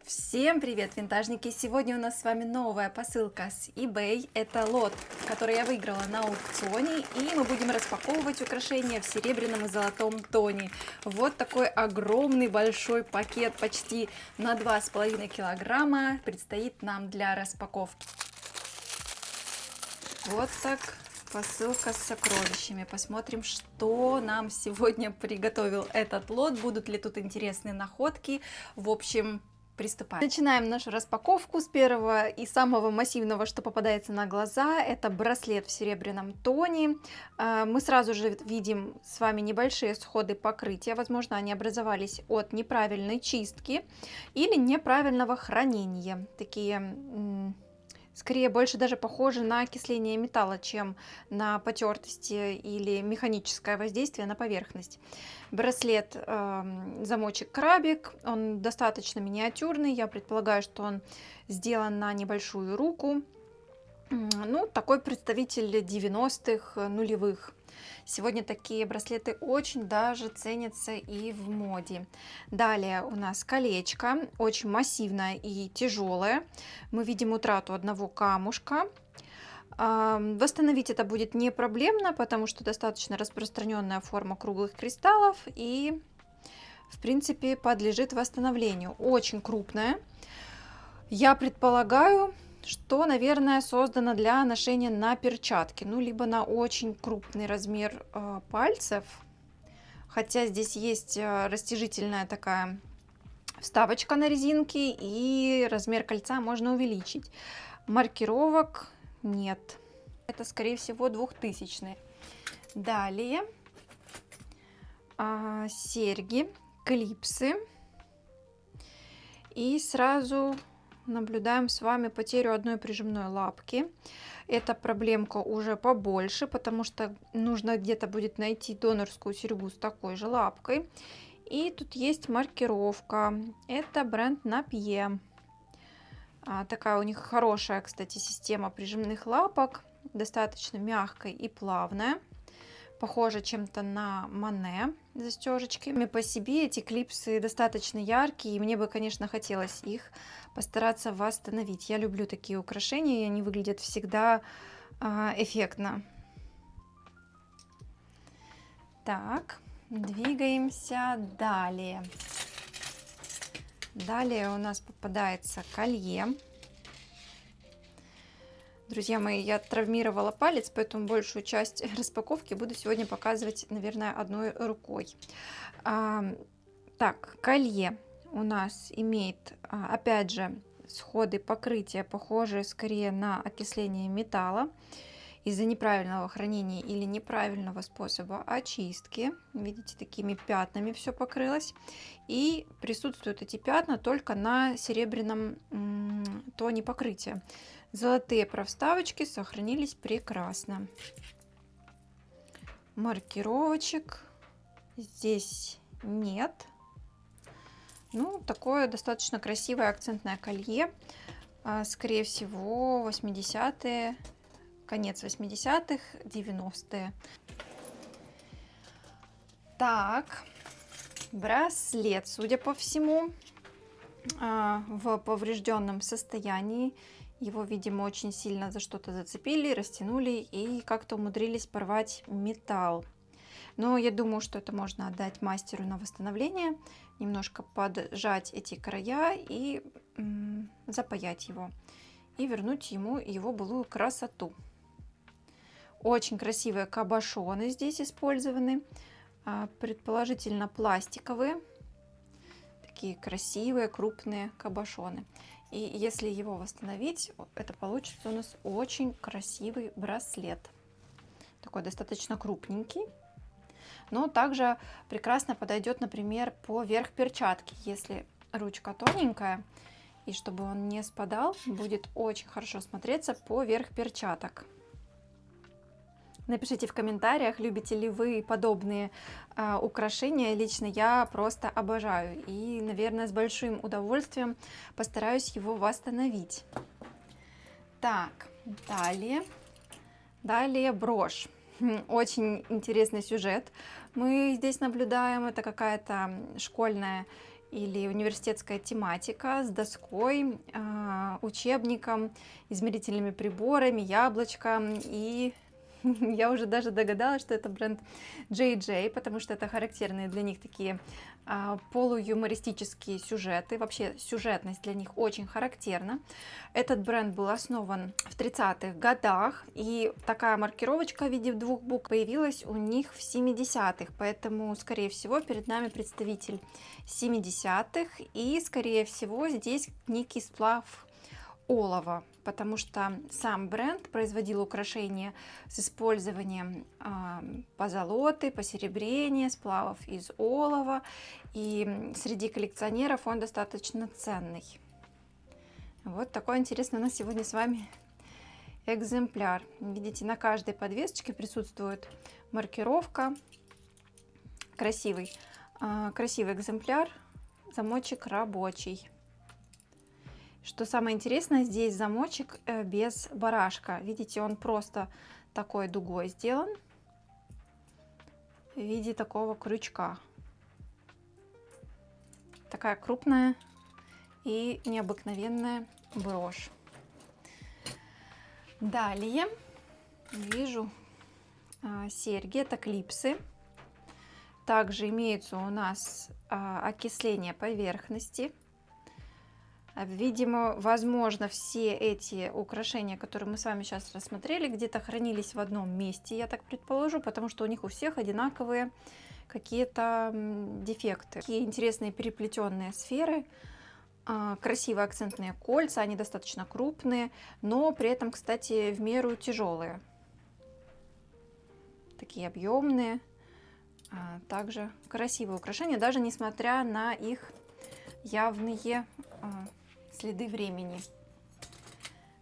Всем привет, винтажники! Сегодня у нас с вами новая посылка с eBay. Это лот, который я выиграла на аукционе, и мы будем распаковывать украшения в серебряном и золотом тоне. Вот такой огромный большой пакет, почти на 2,5 килограмма, предстоит нам для распаковки. Вот так посылка с сокровищами. Посмотрим, что нам сегодня приготовил этот лот, будут ли тут интересные находки. В общем, приступаем. Начинаем нашу распаковку с первого и самого массивного, что попадается на глаза. Это браслет в серебряном тоне. Мы сразу же видим с вами небольшие сходы покрытия. Возможно, они образовались от неправильной чистки или неправильного хранения. Такие, скорее, больше даже похожи на окисление металла, чем на потертости или механическое воздействие на поверхность. Браслет, замочек крабик, он достаточно миниатюрный, я предполагаю, что он сделан на небольшую руку. Ну, такой представитель 90-х, нулевых. Сегодня такие браслеты очень даже ценятся и в моде. Далее у нас колечко, очень массивное и тяжелое. Мы видим утрату одного камушка. Восстановить это будет не проблемно, потому что достаточно распространенная форма круглых кристаллов и, в принципе, подлежит восстановлению. Очень крупная. Я предполагаю, что, наверное, создано для ношения на перчатки, ну, либо на очень крупный размер пальцев. Хотя здесь есть растяжительная такая вставочка на резинке, и размер кольца можно увеличить. Маркировок нет. Это, скорее всего, 2000-е. Далее серьги, клипсы. И сразу наблюдаем с вами потерю одной прижимной лапки. Эта проблемка уже побольше, потому что нужно где-то будет найти донорскую серьгу с такой же лапкой. И тут есть маркировка. Это бренд Napier. Такая у них хорошая, кстати, система прижимных лапок. Достаточно мягкая и плавная. Похожа чем-то на Monet застежечки. По себе эти клипсы достаточно яркие, и мне бы, конечно, хотелось их постараться восстановить. Я люблю такие украшения, и они выглядят всегда эффектно. Так, двигаемся далее. Далее у нас попадается колье. Друзья мои, я травмировала палец, поэтому большую часть распаковки буду сегодня показывать, наверное, одной рукой. Так, колье у нас имеет, опять же, сходы покрытия, похожие скорее на окисление металла из-за неправильного хранения или неправильного способа очистки. Видите, такими пятнами все покрылось. И присутствуют эти пятна только на серебряном тоне покрытия. Золотые провставочки сохранились прекрасно. Маркировочек здесь нет. Ну, такое достаточно красивое акцентное колье. Скорее всего, 80-е. Конец 80-х, 90-е. Так, браслет, судя по всему, в поврежденном состоянии. Его, видимо, очень сильно за что-то зацепили, растянули и как-то умудрились порвать металл. Но я думаю, что это можно отдать мастеру на восстановление, немножко поджать эти края и запаять его. И вернуть ему его былую красоту. Очень красивые кабошоны здесь использованы, предположительно пластиковые, такие красивые крупные кабошоны. И если его восстановить, это получится у нас очень красивый браслет, такой достаточно крупненький, но также прекрасно подойдет, например, поверх перчатки, если ручка тоненькая, и чтобы он не спадал, будет очень хорошо смотреться поверх перчаток. Напишите в комментариях, любите ли вы подобные украшения. Лично я просто обожаю. И, наверное, с большим удовольствием постараюсь его восстановить. Так, далее брошь. Очень интересный сюжет мы здесь наблюдаем. Это какая-то школьная или университетская тематика с доской, учебником, измерительными приборами, яблочком. И я уже даже догадалась, что это бренд JJ, потому что это характерные для них такие полуюмористические сюжеты. Вообще сюжетность для них очень характерна. Этот бренд был основан в 30-х годах, и такая маркировочка в виде 2 букв появилась у них в 70-х, поэтому, скорее всего, перед нами представитель 70-х, и, скорее всего, здесь некий сплав олова, потому что сам бренд производил украшения с использованием позолоты, посеребрения, сплавов из олова, и среди коллекционеров он достаточно ценный. Вот такой интересный у нас сегодня с вами экземпляр. Видите, на каждой подвесочке присутствует маркировка. Красивый экземпляр, замочек рабочий. Что самое интересное, здесь замочек без барашка. Видите, он просто такой дугой сделан в виде такого крючка. Такая крупная и необыкновенная брошь. Далее вижу серьги, это клипсы. Также имеется у нас окисление поверхности. Видимо, возможно, все эти украшения, которые мы с вами сейчас рассмотрели, где-то хранились в одном месте, я так предположу, потому что у них у всех одинаковые какие-то дефекты. Такие интересные переплетенные сферы, красивые акцентные кольца, они достаточно крупные, но при этом, кстати, в меру тяжелые. Такие объемные, также красивые украшения, даже несмотря на их явные следы времени.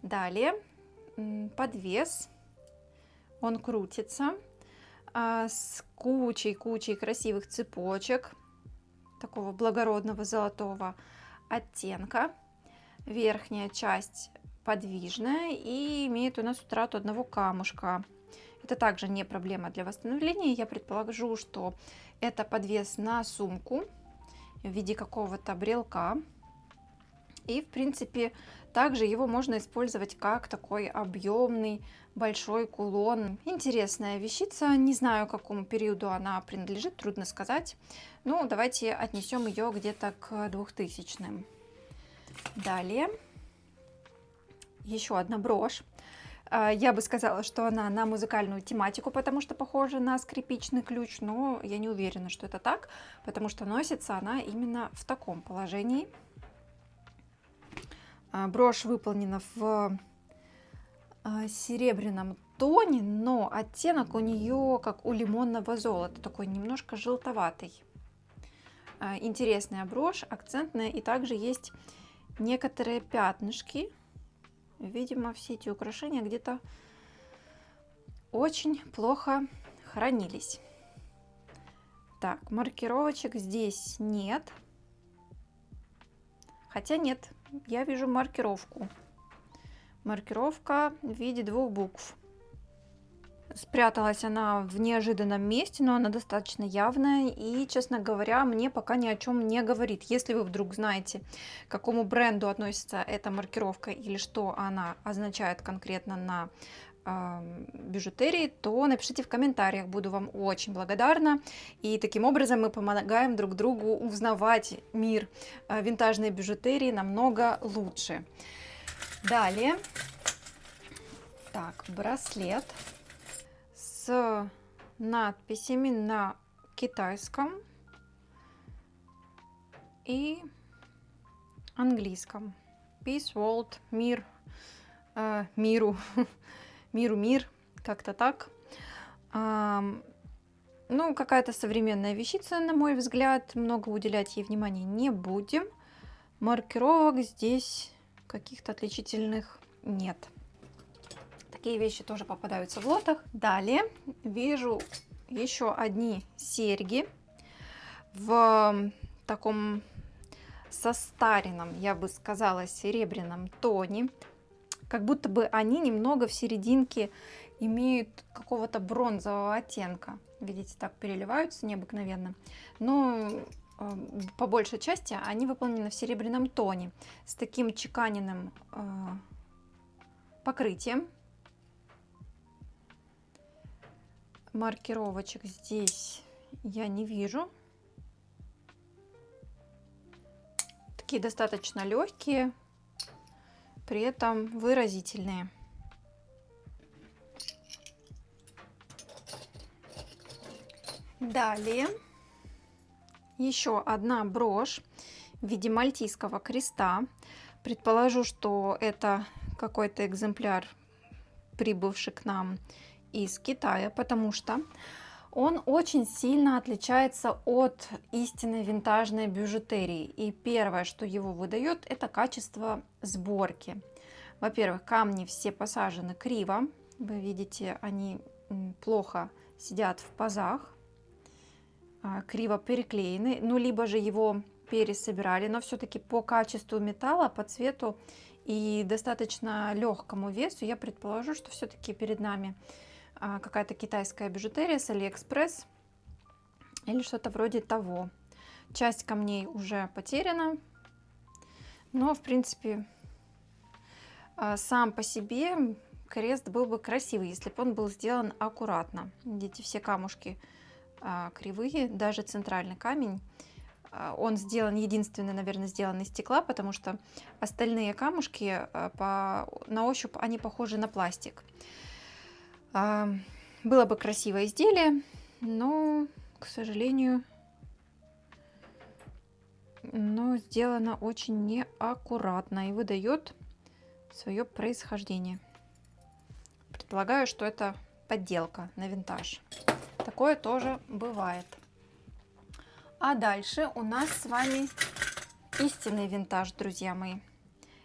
Далее подвес, он крутится с кучей красивых цепочек такого благородного золотого оттенка. Верхняя часть подвижная и имеет у нас утрату одного камушка. Это также не проблема для восстановления. Я предположу, что это подвес на сумку в виде какого-то брелка. И, в принципе, также его можно использовать как такой объемный большой кулон. Интересная вещица. Не знаю, к какому периоду она принадлежит, трудно сказать. Ну, давайте отнесем ее где-то к 2000-м. Далее еще одна брошь. Я бы сказала, что она на музыкальную тематику, потому что похожа на скрипичный ключ, но я не уверена, что это так, потому что носится она именно в таком положении. Брошь выполнена в серебряном тоне, но оттенок у нее как у лимонного золота, такой немножко желтоватый. Интересная брошь, акцентная, и также есть некоторые пятнышки. Видимо, все эти украшения где-то очень плохо хранились. Так, маркировочек здесь нет. Хотя нет, я вижу маркировку. Маркировка в виде 2 букв. Спряталась она в неожиданном месте, но она достаточно явная и, честно говоря, мне пока ни о чем не говорит. Если вы вдруг знаете, к какому бренду относится эта маркировка или что она означает конкретно на бижутерии, то напишите в комментариях, буду вам очень благодарна. И таким образом мы помогаем друг другу узнавать мир винтажной бижутерии намного лучше. Далее, так, браслет с надписями на китайском и английском. Peace World, мир, миру, мир, как-то так. Ну, какая-то современная вещица, на мой взгляд, много уделять ей внимания не будем. Маркировок здесь каких-то отличительных нет. Такие вещи тоже попадаются в лотах. Далее вижу еще одни серьги в таком состаренном, я бы сказала, серебряном тоне. Как будто бы они немного в серединке имеют какого-то бронзового оттенка. Видите, так переливаются необыкновенно. Но по большей части они выполнены в серебряном тоне с таким чеканенным покрытием. Маркировочек здесь я не вижу. Такие достаточно легкие, при этом выразительные. Далее еще одна брошь в виде мальтийского креста. Предположу, что это какой-то экземпляр, прибывший к нам из Китая, потому что он очень сильно отличается от истинной винтажной бижутерии. И первое, что его выдает, это качество сборки. Во-первых, камни все посажены криво. Вы видите, они плохо сидят в пазах, криво переклеены. Ну, либо же его пересобирали, но все-таки по качеству металла, по цвету и достаточно легкому весу я предположу, что все-таки перед нами какая-то китайская бижутерия с Алиэкспресс или что-то вроде того. Часть камней уже потеряна, но в принципе сам по себе крест был бы красивый, если бы он был сделан аккуратно. Видите, все камушки кривые, даже центральный камень. Он сделан, единственный, наверное, сделан из стекла, потому что остальные камушки на ощупь они похожи на пластик. Было бы красивое изделие, но, к сожалению, сделано очень неаккуратно и выдает свое происхождение. Предполагаю, что это подделка на винтаж. Такое тоже бывает. А дальше у нас с вами истинный винтаж, друзья мои.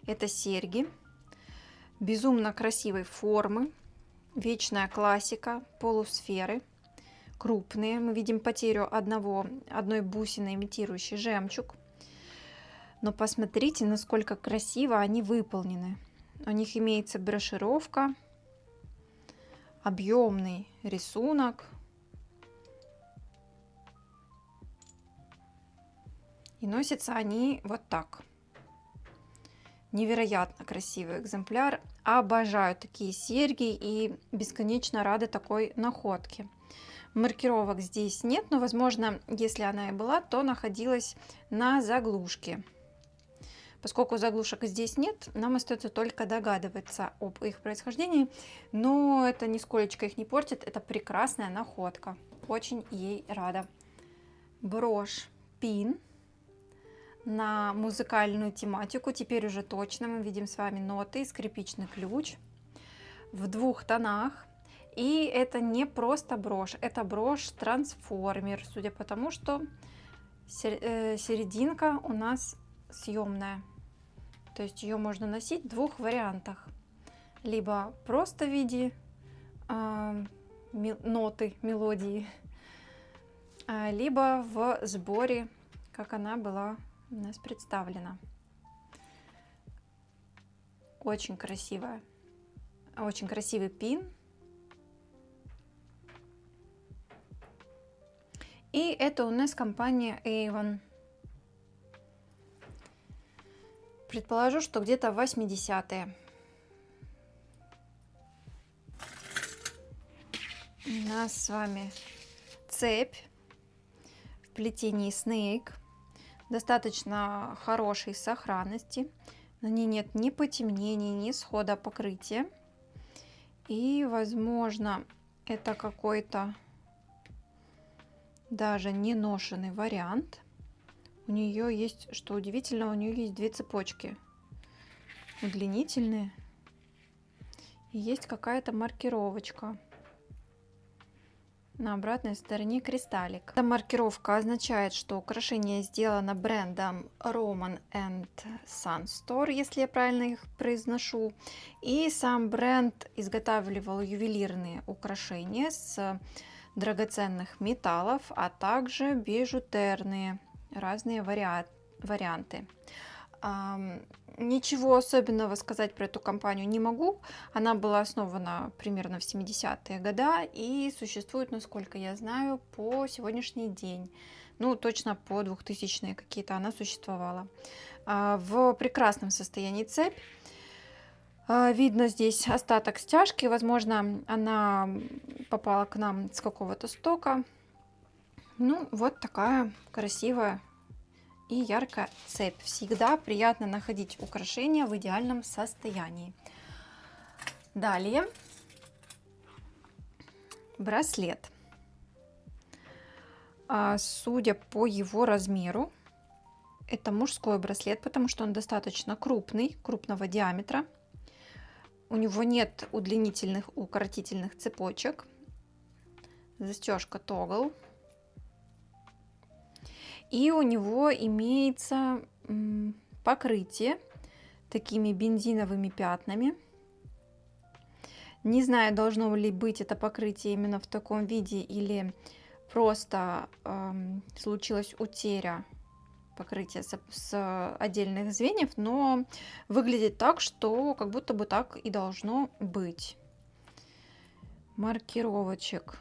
Это серьги безумно красивой формы. Вечная классика, полусферы, крупные. Мы видим потерю одной бусины, имитирующей жемчуг. Но посмотрите, насколько красиво они выполнены. У них имеется брошировка, объемный рисунок. И носятся они вот так. Невероятно красивый экземпляр. Обожаю такие серьги и бесконечно рада такой находке. Маркировок здесь нет, но, возможно, если она и была, то находилась на заглушке. Поскольку заглушек здесь нет, нам остается только догадываться об их происхождении, но это нисколечко их не портит. Это прекрасная находка. Очень ей рада. Брошь пин на музыкальную тематику. Теперь уже точно мы видим с вами ноты и скрипичный ключ в двух тонах. И это не просто брошь, это брошь-трансформер, судя по тому, что серединка у нас съемная. То есть ее можно носить в двух вариантах. Либо просто в виде ноты, мелодии, либо в сборе, как она была у нас представлена. Очень красивая, очень красивый пин. И это у нас компания Avon. Предположу, что где-то 80-е. У нас с вами цепь в плетении Snake. Достаточно хорошей сохранности. На ней нет ни потемнений, ни схода покрытия. И, возможно, это какой-то даже не ношенный вариант. У нее есть, что удивительно, у нее есть две цепочки удлинительные. И есть какая-то маркировочка. На обратной стороне кристаллик. Эта маркировка означает, что украшение сделано брендом Roman & Son Store, если я правильно их произношу. И сам бренд изготавливал ювелирные украшения с драгоценных металлов, а также бижутерные разные варианты. Ничего особенного сказать про эту компанию не могу. Она была основана примерно в 70-е годы и существует, насколько я знаю, по сегодняшний день. Ну, точно по 2000-е какие-то она существовала. В прекрасном состоянии цепь. Видно здесь остаток стяжки. Возможно, она попала к нам с какого-то стока. Ну, вот такая красивая и яркая цепь. Всегда приятно находить украшения в идеальном состоянии. Далее браслет. Судя по его размеру, это мужской браслет, потому что он достаточно крупный, крупного диаметра. У него нет удлинительных, укоротительных цепочек. Застежка тогл. И у него имеется покрытие такими бензиновыми пятнами. Не знаю, должно ли быть это покрытие именно в таком виде или просто случилась утеря покрытия с отдельных звеньев, но выглядит так, что как будто бы так и должно быть. Маркировочек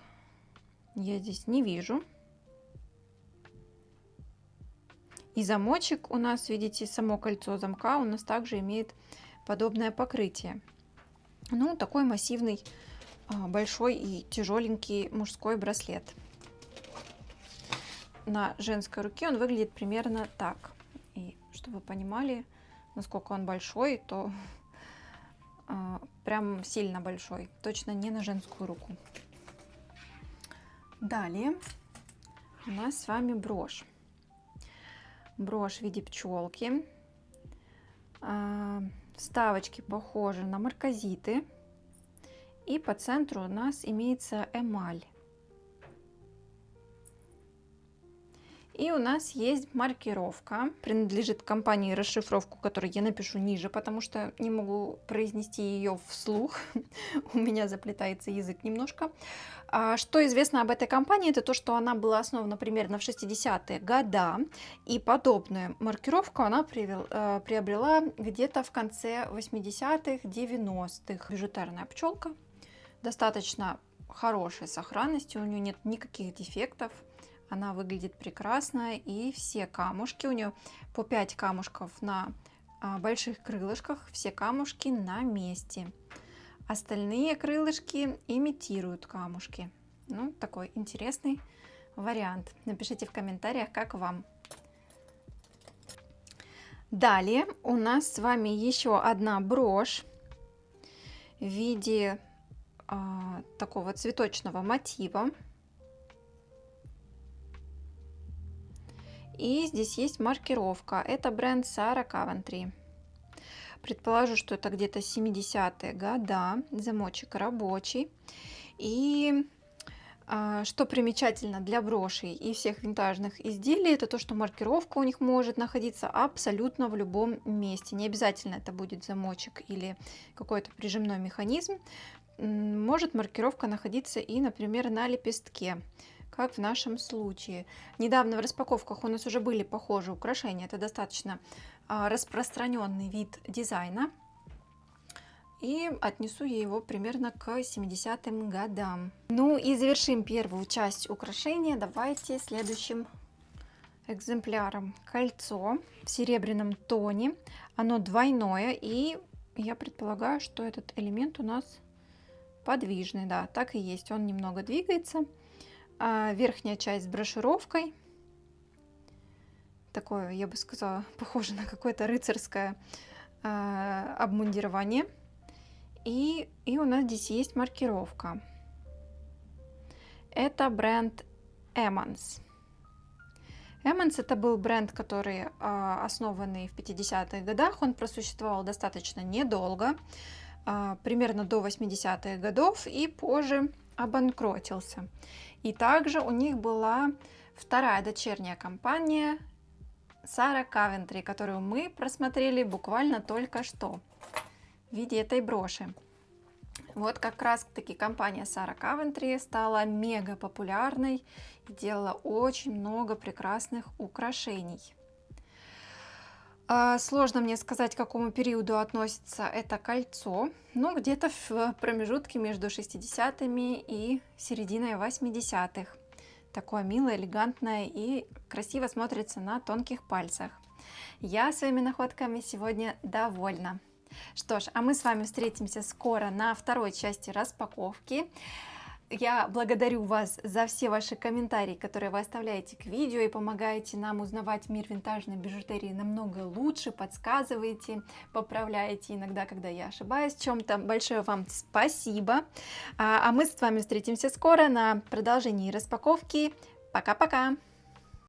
я здесь не вижу. И замочек у нас, видите, само кольцо замка у нас также имеет подобное покрытие. Ну, такой массивный, большой и тяжеленький мужской браслет. На женской руке он выглядит примерно так. И чтобы вы понимали, насколько он большой, то прям сильно большой. Точно не на женскую руку. Далее у нас с вами брошь. Брошь в виде пчелки. Вставочки похожи на марказиты. И по центру у нас имеется эмаль. И у нас есть маркировка. Принадлежит компании, расшифровку которой я напишу ниже, потому что не могу произнести ее вслух. У меня заплетается язык немножко. Что известно об этой компании, это то, что она была основана примерно в 60-е годы. И подобную маркировку она приобрела где-то в конце 80-х, 90-х. Бижутерная пчелка. Достаточно хорошей сохранности, у нее нет никаких дефектов. Она выглядит прекрасно, и все камушки, у нее по 5 камушков на больших крылышках, все камушки на месте. Остальные крылышки имитируют камушки. Ну, такой интересный вариант. Напишите в комментариях, как вам. Далее у нас с вами еще одна брошь в виде такого цветочного мотива. И здесь есть маркировка. Это бренд Sarah Coventry. Предположу, что это где-то 70-е годы. Замочек рабочий. И что примечательно для брошей и всех винтажных изделий, это то, что маркировка у них может находиться абсолютно в любом месте. Не обязательно это будет замочек или какой-то прижимной механизм. Может маркировка находиться и, например, на лепестке, как в нашем случае. Недавно в распаковках у нас уже были похожие украшения. Это достаточно распространенный вид дизайна. И отнесу я его примерно к 70-м годам. Ну и завершим первую часть украшения. Давайте следующим экземпляром. Кольцо в серебряном тоне. Оно двойное. И я предполагаю, что этот элемент у нас подвижный. Да, так и есть. Он немного двигается. Верхняя часть с брошюровкой. Такое, я бы сказала, похоже на какое-то рыцарское обмундирование. И у нас здесь есть маркировка. Это бренд Emmons. Emmons это был бренд, который основанный в 50-х годах. Он просуществовал достаточно недолго, примерно до 80-х годов, и позже обанкротился. И также у них была вторая дочерняя компания Sarah Coventry, которую мы просмотрели буквально только что в виде этой броши. Вот как раз таки компания Sarah Coventry стала мега популярной и делала очень много прекрасных украшений. Сложно мне сказать, к какому периоду относится это кольцо, но где-то в промежутке между 60-ми и серединой 80-х. Такое милое, элегантное и красиво смотрится на тонких пальцах. Я своими находками сегодня довольна. Что ж, а мы с вами встретимся скоро на второй части распаковки. Я благодарю вас за все ваши комментарии, которые вы оставляете к видео и помогаете нам узнавать мир винтажной бижутерии намного лучше, подсказываете, поправляете иногда, когда я ошибаюсь в чем-то. Большое вам спасибо. А мы с вами встретимся скоро на продолжении распаковки. Пока-пока!